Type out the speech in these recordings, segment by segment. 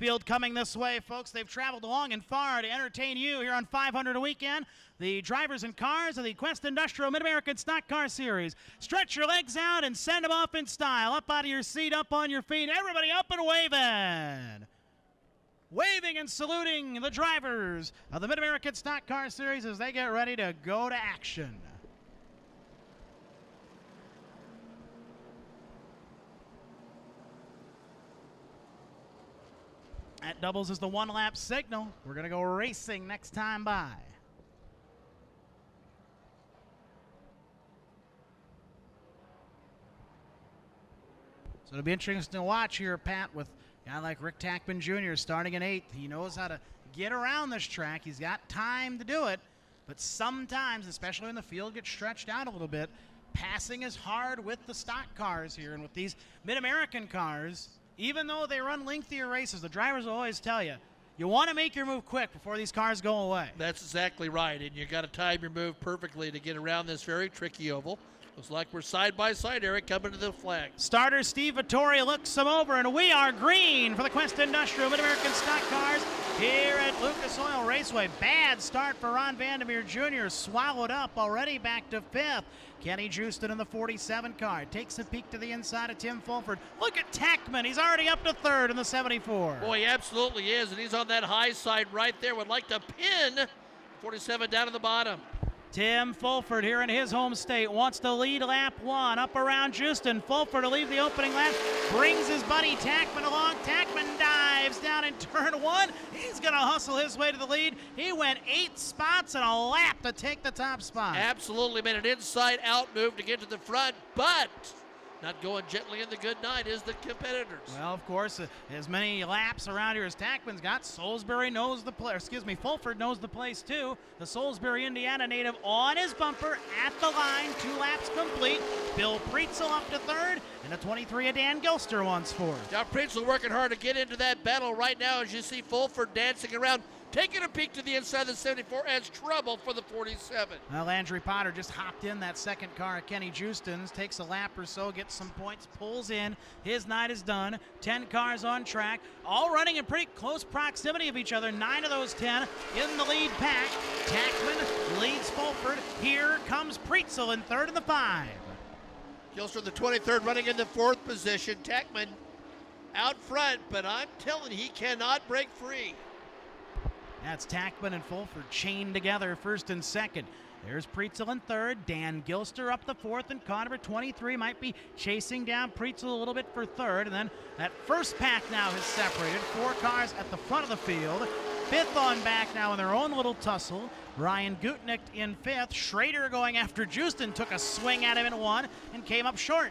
field coming this way, folks. They've traveled long and far to entertain you here on 500 a weekend. The drivers and cars of the Quest Industrial Mid-American Stock Car Series. Stretch your legs out and send them off in style. Up out of your seat, up on your feet. Everybody up and waving. Waving and saluting the drivers of the Mid-American Stock Car Series as they get ready to go to action. That doubles as the one-lap signal. We're going to go racing next time by. So it'll be interesting to watch here, Pat, with a guy like Rick Tackman Jr. starting in 8th. He knows how to get around this track. He's got time to do it. But sometimes, especially when the field gets stretched out a little bit, passing is hard with the stock cars here. And with these Mid-American cars, even though they run lengthier races, the drivers will always tell you, you want to make your move quick before these cars go away. That's exactly right, and you got to time your move perfectly to get around this very tricky oval. Looks like we're side by side, Eric, coming to the flag. Starter Steve Vittori looks him over, and we are green for the Quest Industrial Mid-American Stock Cars here at Lucas Oil Raceway. Bad start for Ron Vandermeer Jr. Swallowed up already back to 5th. Kenny Justin in the 47 car takes a peek to the inside of Tim Fulford. Look at Tackman. He's already up to 3rd in the 74. Boy, he absolutely is, and he's on that high side right there. Would like to pin 47 down to the bottom. Tim Fulford here in his home state wants to lead lap 1 up around Justin. Fulford to leave the opening lap, brings his buddy Tackman along. Tackman dives down in turn 1. He's going to hustle his way to the lead. He went 8 spots and a lap to take the top spot. Absolutely made an inside-out move to get to the front, but not going gently in the good night is the competitors. Well, of course, as many laps around here as Tackman's got, Salisbury knows the place. Excuse me, Fulford knows the place too. The Salisbury, Indiana native on his bumper at the line, 2 laps complete. Bill Preetzel up to 3rd, and the 23 of Dan Gilster wants 4th. Now Preetzel working hard to get into that battle right now as you see Fulford dancing around, taking a peek to the inside of the 74 as trouble for the 47. Well, Landry Potter just hopped in that second car at Kenny Justin's, takes a lap or so, gets some points, pulls in. His night is done. 10 cars on track, all running in pretty close proximity of each other. 9 of those 10 in the lead pack. Tackman leads Fulford. Here comes Preetzel in 3rd in the 5. Gilster, the 23rd, running in the 4th position. Tackman out front, but I'm telling you, he cannot break free. That's Tackman and Fulford chained together 1st and 2nd. There's Preetzel in 3rd. Dan Gilster up the 4th, and car number 23 might be chasing down Preetzel a little bit for 3rd. And then that first pack now has separated. 4 cars at the front of the field. 5th on back now in their own little tussle. Ryan Gutnick in 5th. Schrader going after Justin, took a swing at him in 1 and came up short.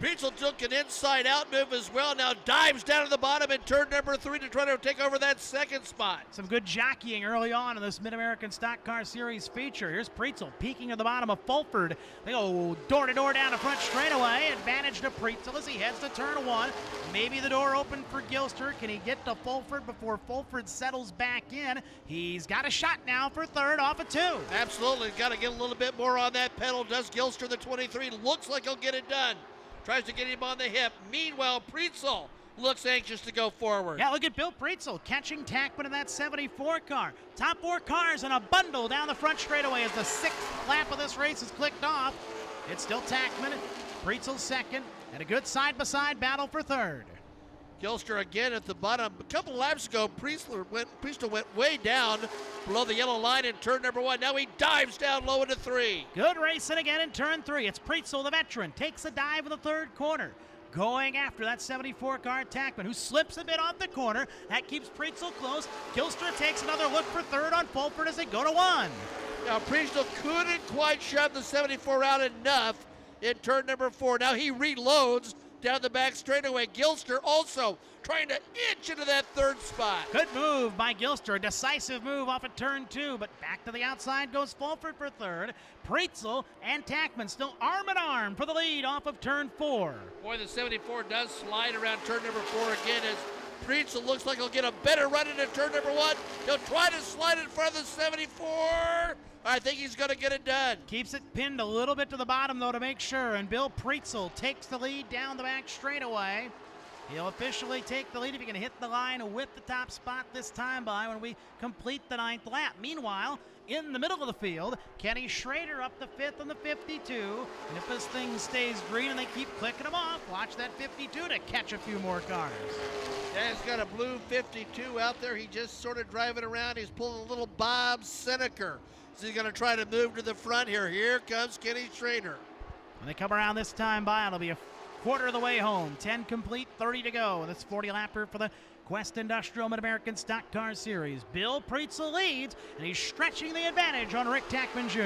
Preetzel took an inside-out move as well. Now dives down to the bottom in turn number 3 to try to take over that 2nd spot. Some good jockeying early on in this Mid-American Stock Car Series feature. Here's Preetzel peeking at the bottom of Fulford. They go door-to-door down the front straightaway. Advantage to Preetzel as he heads to turn 1. Maybe the door open for Gilster. Can he get to Fulford before Fulford settles back in? He's got a shot now for 3rd off of 2. Absolutely. Got to get a little bit more on that pedal. Does Gilster, the 23. Looks like he'll get it done. Tries to get him on the hip. Meanwhile, Preetzel looks anxious to go forward. Yeah, look at Bill Preetzel catching Tackman in that 74 car. Top 4 cars in a bundle down the front straightaway as the 6th lap of this race is clicked off. It's still Tackman, Preetzel 2nd, and a good side-by-side battle for 3rd. Gilster again at the bottom. A couple laps ago, Preetzel went way down below the yellow line in turn number 1. Now he dives down low into 3. Good racing again in turn 3. It's Preetzel, the veteran, takes a dive in the 3rd corner. Going after that 74 car Tackman, who slips a bit off the corner. That keeps Preetzel close. Gilster takes another look for 3rd on Fulford as they go to 1. Now Preetzel couldn't quite shove the 74 out enough in turn number 4. Now he reloads down the back straightaway. Gilster also trying to inch into that 3rd spot. Good move by Gilster. A decisive move off of turn 2, but back to the outside goes Fulford for 3rd. Preetzel and Tackman still arm in arm for the lead off of turn 4. Boy, the 74 does slide around turn number 4 again as Preetzel looks like he'll get a better run into turn number 1. He'll try to slide in front of the 74. I think he's going to get it done. Keeps it pinned a little bit to the bottom, though, to make sure. And Bill Preetzel takes the lead down the back straightaway. He'll officially take the lead if he can hit the line with the top spot this time by when we complete the 9th lap. Meanwhile, in the middle of the field, Kenny Schrader up the 5th on the 52. And if this thing stays green and they keep clicking them off, watch that 52 to catch a few more cars. Yeah, he's got a blue 52 out there. He just sort of driving around. He's pulling a little Bob Seneker. So he's going to try to move to the front here. Here comes Kenny Schrader. When they come around this time by, it'll be a quarter of the way home. 10 complete, 30 to go. This 40-lapper for the Quest Industrial Mid-American Stock Car Series. Bill Preetzel leads, and he's stretching the advantage on Rick Tackman Jr.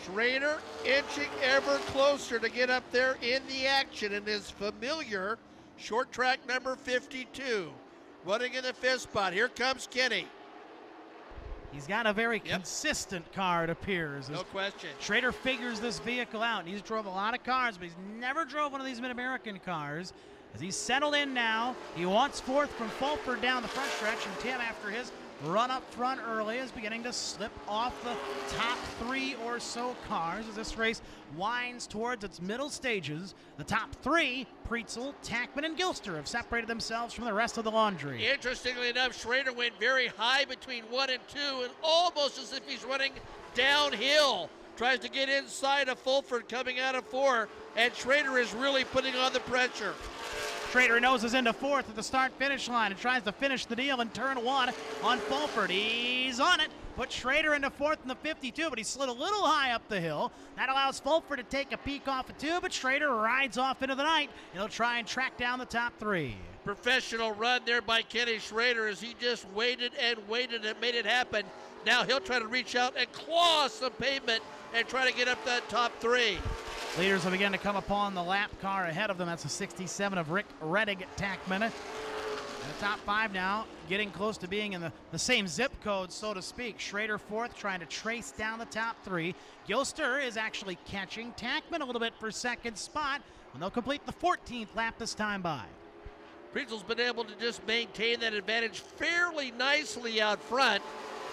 Schrader inching ever closer to get up there in the action in his familiar short track number 52. Running in the 5th spot. Here comes Kenny. He's got a very consistent car, it appears. No question. Schrader figures this vehicle out, and he's drove a lot of cars, but he's never drove one of these Mid-American cars. As he's settled in now, he wants 4th from Fulford down the front stretch, and Tim, after his run up front early, is beginning to slip off the top 3 or so cars as this race winds towards its middle stages. The top 3, Preetzel, Tackman, and Gilster, have separated themselves from the rest of the laundry. Interestingly enough, Schrader went very high between 1 and 2, and almost as if he's running downhill. Tries to get inside of Fulford coming out of 4, and Schrader is really putting on the pressure. Schrader noses into 4th at the start-finish line and tries to finish the deal in turn 1 on Fulford. He's on it. Put Schrader into 4th in the 52, but he slid a little high up the hill. That allows Fulford to take a peek off of 2, but Schrader rides off into the night, and he'll try and track down the top 3. Professional run there by Kenny Schrader as he just waited and made it happen. Now he'll try to reach out and claw some pavement and try to get up that top 3. Leaders will begin to come upon the lap car ahead of them. That's a 67 of Rick Reddig Tackman. And the top 5 now getting close to being in the same zip code, so to speak. Schrader 4th, trying to trace down the top 3. Gilster is actually catching Tackman a little bit for 2nd spot when they'll complete the 14th lap this time by. Preetzel's been able to just maintain that advantage fairly nicely out front.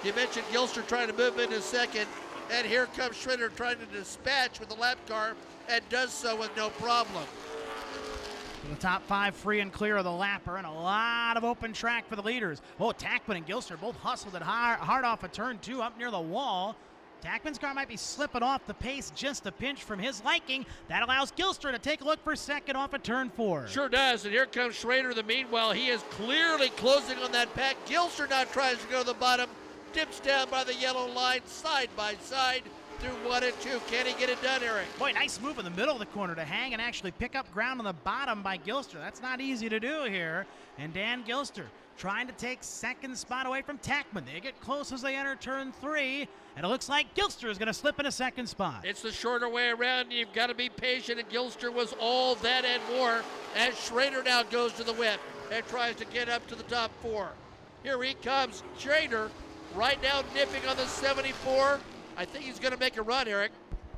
You mentioned Gilster trying to move into 2nd, and here comes Schrader trying to dispatch with the lap car and does so with no problem. The top 5 free and clear of the lapper, and a lot of open track for the leaders. Oh, Tackman and Gilster both hustled it hard off of turn 2 up near the wall. Tackman's car might be slipping off the pace just a pinch from his liking. That allows Gilster to take a look for 2nd off of turn 4. Sure does, and here comes Schrader. Meanwhile, he is clearly closing on that pack. Gilster now tries to go to the bottom, dips down by the yellow line, side by side through 1 and 2. Can he get it done, Eric? Boy, nice move in the middle of the corner to hang and actually pick up ground on the bottom by Gilster. That's not easy to do here. And Dan Gilster trying to take 2nd spot away from Tackman. They get close as they enter turn 3, and it looks like Gilster is going to slip into 2nd spot. It's the shorter way around. You've got to be patient, and Gilster was all that and more as Schrader now goes to the whip and tries to get up to the top 4. Here he comes, Schrader, right now nipping on the 74. I think he's going to make a run, Eric.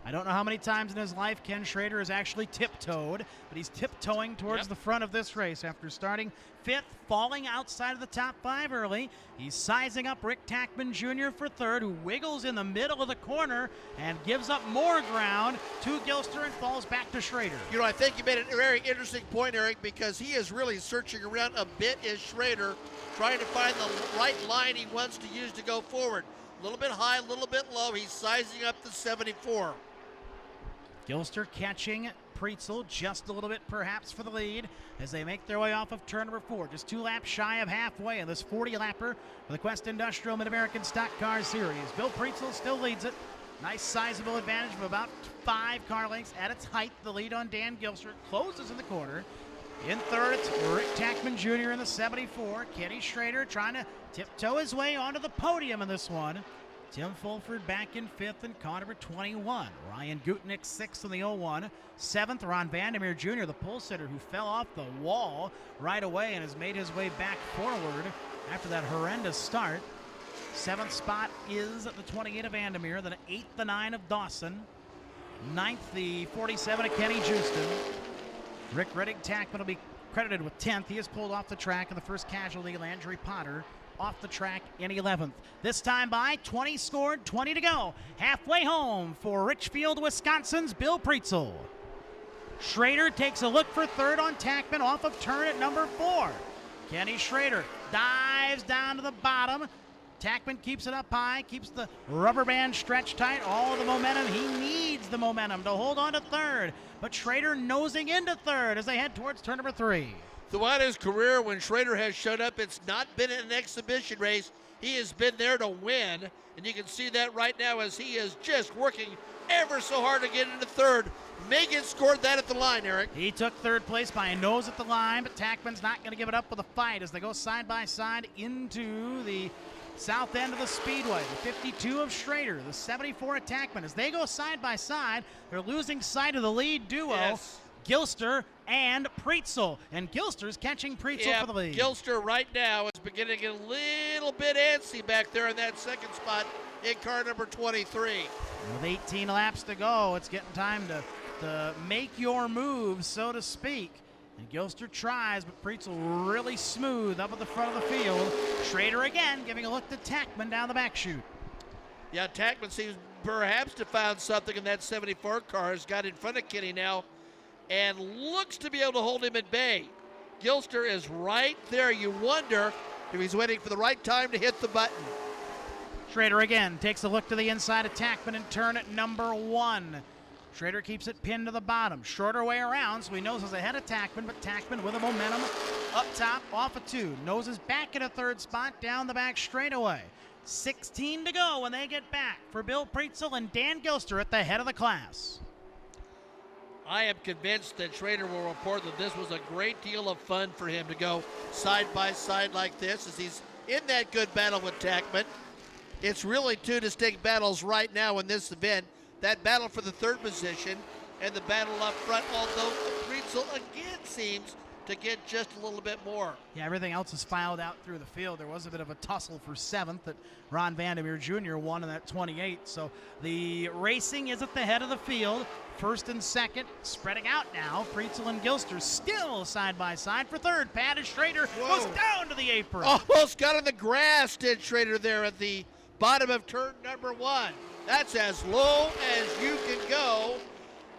I don't know how many times in his life Ken Schrader has actually tiptoed, but he's tiptoeing towards the front of this race after starting 5th, falling outside of the top 5 early. He's sizing up Rick Tackman Jr. for 3rd, who wiggles in the middle of the corner and gives up more ground to Gilster and falls back to Schrader. You know, I think you made a very interesting point, Eric, because he is really searching around a bit as Schrader, trying to find the right line he wants to use to go forward. A little bit high, a little bit low. He's sizing up the 74. Gilster catching Preetzel just a little bit perhaps for the lead as they make their way off of turn number 4. Just 2 laps shy of halfway in this 40-lapper for the Quest Industrial Mid-American Stock Car Series. Bill Preetzel still leads it. Nice sizable advantage of about 5 car lengths at its height. The lead on Dan Gilster closes in the corner. In 3rd, it's Rick Tackman Jr. in the 74. Kenny Schrader trying to tiptoe his way onto the podium in this one. Tim Fulford back in 5th in car number 21. Ryan Gutnick 6th in the 01. 7th, Ron Vandermeer Jr., the pole sitter who fell off the wall right away and has made his way back forward after that horrendous start. 7th spot is the 28 of Vandermeer, the 8th, the 9 of Dawson. 9th, the 47 of Kenny Justin. Rick Reddig Tackman will be credited with 10th. He is pulled off the track in the first casualty, Landry Potter, off the track in 11th. This time by 20 scored, 20 to go. Halfway home for Richfield, Wisconsin's Bill Preetzel. Schrader takes a look for third on Tackman off of turn at number 4. Kenny Schrader dives down to the bottom. Tackman keeps it up high, keeps the rubber band stretched tight, all the momentum. He needs the momentum to hold on to third, but Schrader nosing into third as they head towards turn number 3. Throughout his career, when Schrader has showed up, it's not been an exhibition race. He has been there to win, and you can see that right now as he is just working ever so hard to get into third. Megan scored that at the line, Eric. He took third place by a nose at the line, but Tackman's not going to give it up with a fight as they go side by side into the south end of the speedway. The 52 of Schrader, the 74 of Tackman. As they go side by side, they're losing sight of the lead duo, Yes. Gilster and Preetzel. And Gilster's catching Preetzel for the lead. Gilster right now is beginning to get a little bit antsy back there in that second spot in car number 23. With 18 laps to go, it's getting time to make your moves, so to speak. And Gilster tries, but Preetzel really smooth up at the front of the field. Schrader again giving a look to Tackman down the back chute. Yeah, Tackman seems perhaps to found something in that 74 car. Has got in front of Kenny now and looks to be able to hold him at bay. Gilster is right there. You wonder if he's waiting for the right time to hit the button. Schrader again takes a look to the inside of Tackman and turn at number 1. Schrader keeps it pinned to the bottom. Shorter way around, so he noses ahead of Tackman, but Tackman with a momentum up top off of 2. Noses back in a third spot down the back straightaway. 16 to go when they get back for Bill Preetzel and Dan Gilster at the head of the class. I am convinced that Schrader will report that this was a great deal of fun for him to go side by side like this as he's in that good battle with Tackman. It's really two distinct battles right now in this event. That battle for the third position and the battle up front, although Preetzel again seems to get just a little bit more. Yeah, everything else is filed out through the field. There was a bit of a tussle for 7th that Ron Vandermeer Jr. won in that 28. So the racing is at the head of the field. First and second, spreading out now. Preetzel and Gilster still side by side for third. Pat and Schrader goes down to the apron. Almost got on the grass, did Schrader there at the bottom of turn number 1. That's as low as you can go,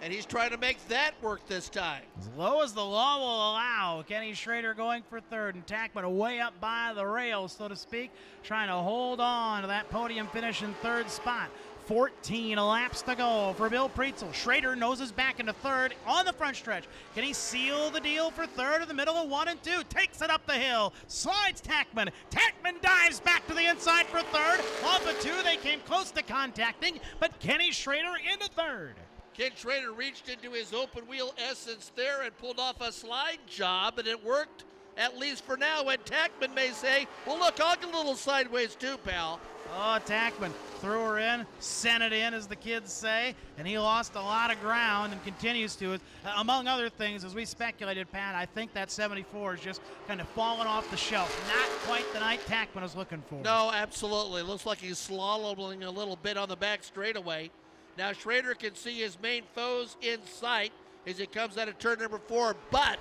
and he's trying to make that work this time. As low as the law will allow. Kenny Schrader going for third, and Tackman way up by the rails, so to speak, trying to hold on to that podium finish in third spot. 14 laps to go for Bill Preetzel. Schrader noses back into third on the front stretch. Can he seal the deal for third in the middle of 1 and 2? Takes it up the hill. Slides Tackman. Tackman dives back to the inside for third. Off of 2, they came close to contacting, but Kenny Schrader into third. Ken Schrader reached into his open wheel essence there and pulled off a slide job, and it worked, at least for now. And Tackman may say, well, look, I'll get a little sideways too, pal. Oh, Tackman threw her in, sent it in, as the kids say, and he lost a lot of ground and continues to. Among other things, as we speculated, Pat, I think that 74 is just kind of falling off the shelf. Not quite the night Tackman was looking for. No, absolutely. Looks like he's slaloming a little bit on the back straightaway. Now Schrader can see his main foes in sight as he comes out of turn number 4, but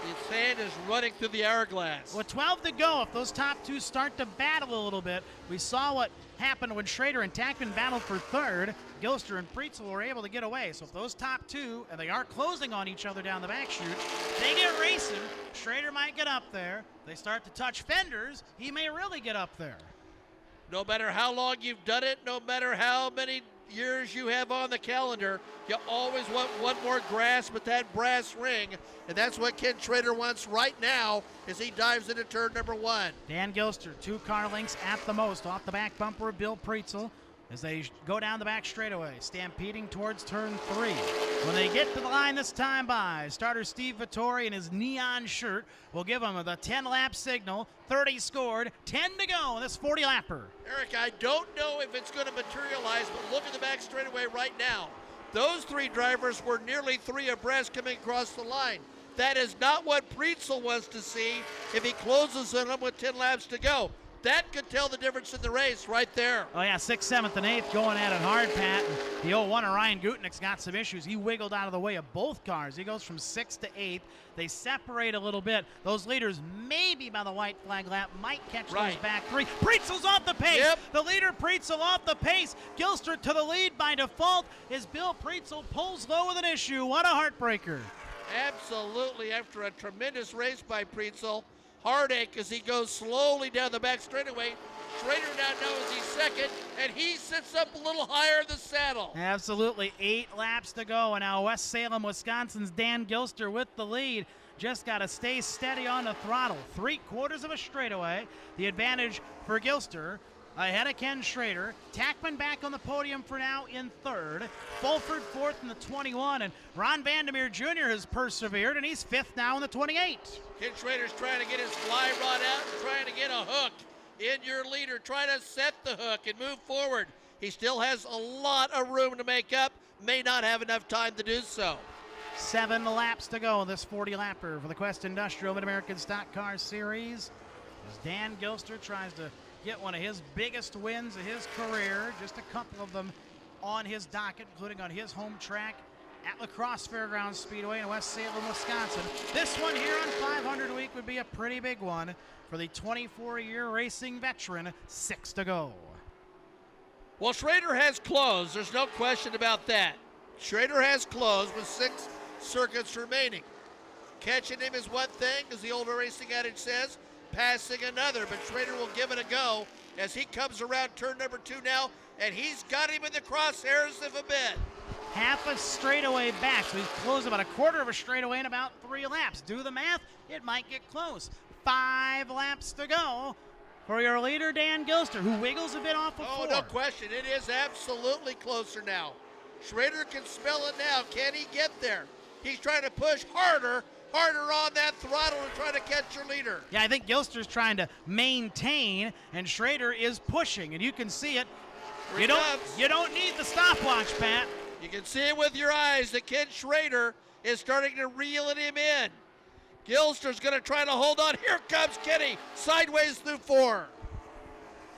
his hand is running through the hourglass. With 12 to go, if those top 2 start to battle a little bit, we saw what happened when Schrader and Tackman battled for third. Gilster and Preetzel were able to get away. So if those top 2, and they are closing on each other down the back chute, they get racing. Schrader might get up there. They start to touch fenders. He may really get up there. No matter how long you've done it, no matter how many years you have on the calendar, you always want one more grasp at that brass ring, and that's what Ken Schrader wants right now as he dives into turn number 1. Dan Gilster, 2 car lengths at the most off the back bumper of Bill Preetzel as they go down the back straightaway, stampeding towards turn 3. When they get to the line this time by, starter Steve Vittori in his neon shirt will give him the 10-lap signal. 30 scored, 10 to go in this 40-lapper. Eric, I don't know if it's going to materialize, but look at the back straightaway right now. Those 3 drivers were nearly 3 abreast coming across the line. That is not what Preetzel wants to see if he closes on them with 10 laps to go. That could tell the difference in the race right there. Oh, yeah, 6th, 7th, and 8th going at it hard, Pat. And the 01 of Ryan Gutnick's got some issues. He wiggled out of the way of both cars. He goes from 6th to 8th. They separate a little bit. Those leaders, maybe by the white flag lap, might catch those back three. Preetzel's off the pace. Yep. The leader, Preetzel, off the pace. Gilster to the lead by default as Bill Preetzel pulls low with an issue. What a heartbreaker. Absolutely, after a tremendous race by Preetzel. Heartache as he goes slowly down the back straightaway. Schrader now knows he's second, and he sits up a little higher in the saddle. Absolutely. 8 laps to go, and now West Salem, Wisconsin's Dan Gilster with the lead. Just got to stay steady on the throttle. 3/4 of a straightaway. The advantage for Gilster. Ahead of Ken Schrader. Tackman back on the podium for now in 3rd. Fulford 4th in the 21. And Ron Vandermeer Jr. has persevered, and he's 5th now in the 28. Ken Schrader's trying to get his fly rod out and trying to get a hook in your leader. Try to set the hook and move forward. He still has a lot of room to make up. May not have enough time to do so. 7 laps to go in this 40-lapper for the Quest Industrial Mid-American Stock Car Series. As Dan Gilster tries to get one of his biggest wins of his career, just a couple of them on his docket, including on his home track at La Crosse Fairgrounds Speedway in West Salem, Wisconsin. This one here on 500 Week would be a pretty big one for the 24-year racing veteran. 6 to go. Well, Schrader has closed. There's no question about that. Schrader has closed with 6 circuits remaining. Catching him is one thing, as the older racing adage says. Passing another, but Schrader will give it a go as he comes around turn number 2 now, and he's got him in the crosshairs of a bit. Half a straightaway back, so he's closed about 1/4 of a straightaway in about 3 laps. Do the math, it might get close. 5 laps to go for your leader, Dan Gilster, who wiggles a bit off of 4. Oh, no question, it is absolutely closer now. Schrader can smell it now. Can he get there? He's trying to push harder on that throttle and try to catch your leader. Yeah, I think Gilster's trying to maintain, and Schrader is pushing, and you can see it. You don't need the stopwatch, Pat. You can see it with your eyes that Ken Schrader is starting to reel him in. Gilster's going to try to hold on. Here comes Kenny, sideways through 4.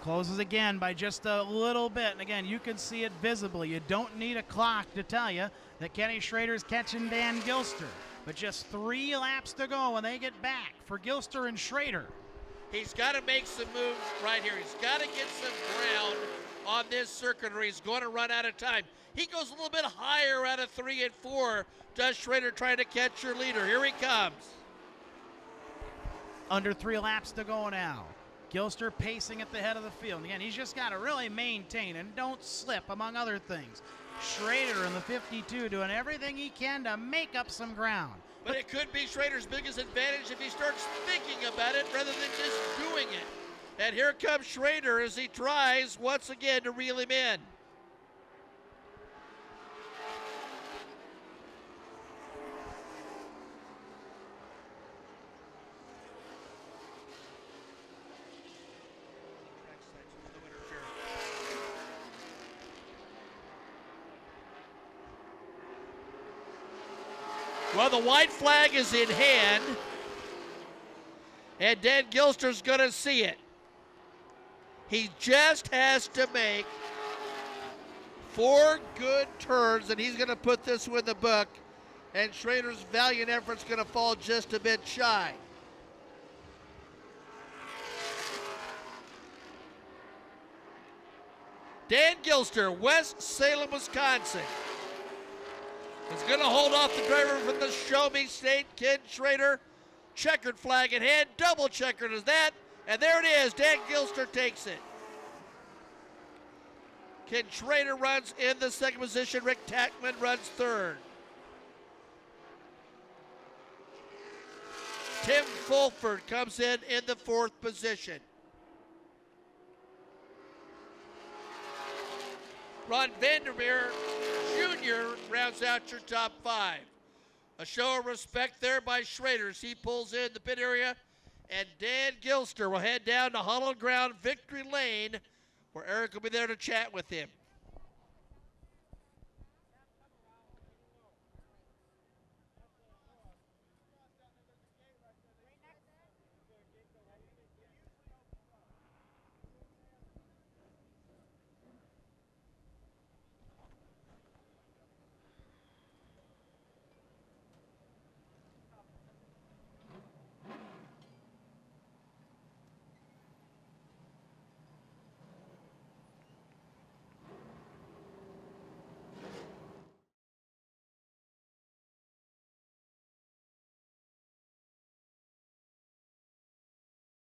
Closes again by just a little bit, and again, you can see it visibly. You don't need a clock to tell you that Kenny Schrader's catching Dan Gilster. But just 3 laps to go when they get back for Gilster and Schrader. He's got to make some moves right here. He's got to get some ground on this circuit or he's going to run out of time. He goes a little bit higher out of 3 and 4. Does Schrader trying to catch your leader? Here he comes. Under 3 laps to go now. Gilster pacing at the head of the field. And again, he's just got to really maintain and don't slip, among other things. Schrader in the 52 doing everything he can to make up some ground. But it could be Schrader's biggest advantage if he starts thinking about it rather than just doing it. And here comes Schrader as he tries once again to reel him in. Well, the white flag is in hand, and Dan Gilster's going to see it. He just has to make 4 good turns, and he's going to put this one in the book, and Schrader's valiant effort's going to fall just a bit shy. Dan Gilster, West Salem, Wisconsin. He's going to hold off the driver from the Show Me State, Ken Schrader. Checkered flag in hand, double checkered is that, and there it is. Dan Gilster takes it. Ken Schrader runs in the 2nd position. Rick Tackman runs 3rd. Tim Fulford comes in the 4th position. Ron Vandermeer Jr. rounds out your top 5. A show of respect there by Schrader as he pulls in the pit area. And Dan Gilster will head down to Hollow Ground Victory Lane, where Eric will be there to chat with him.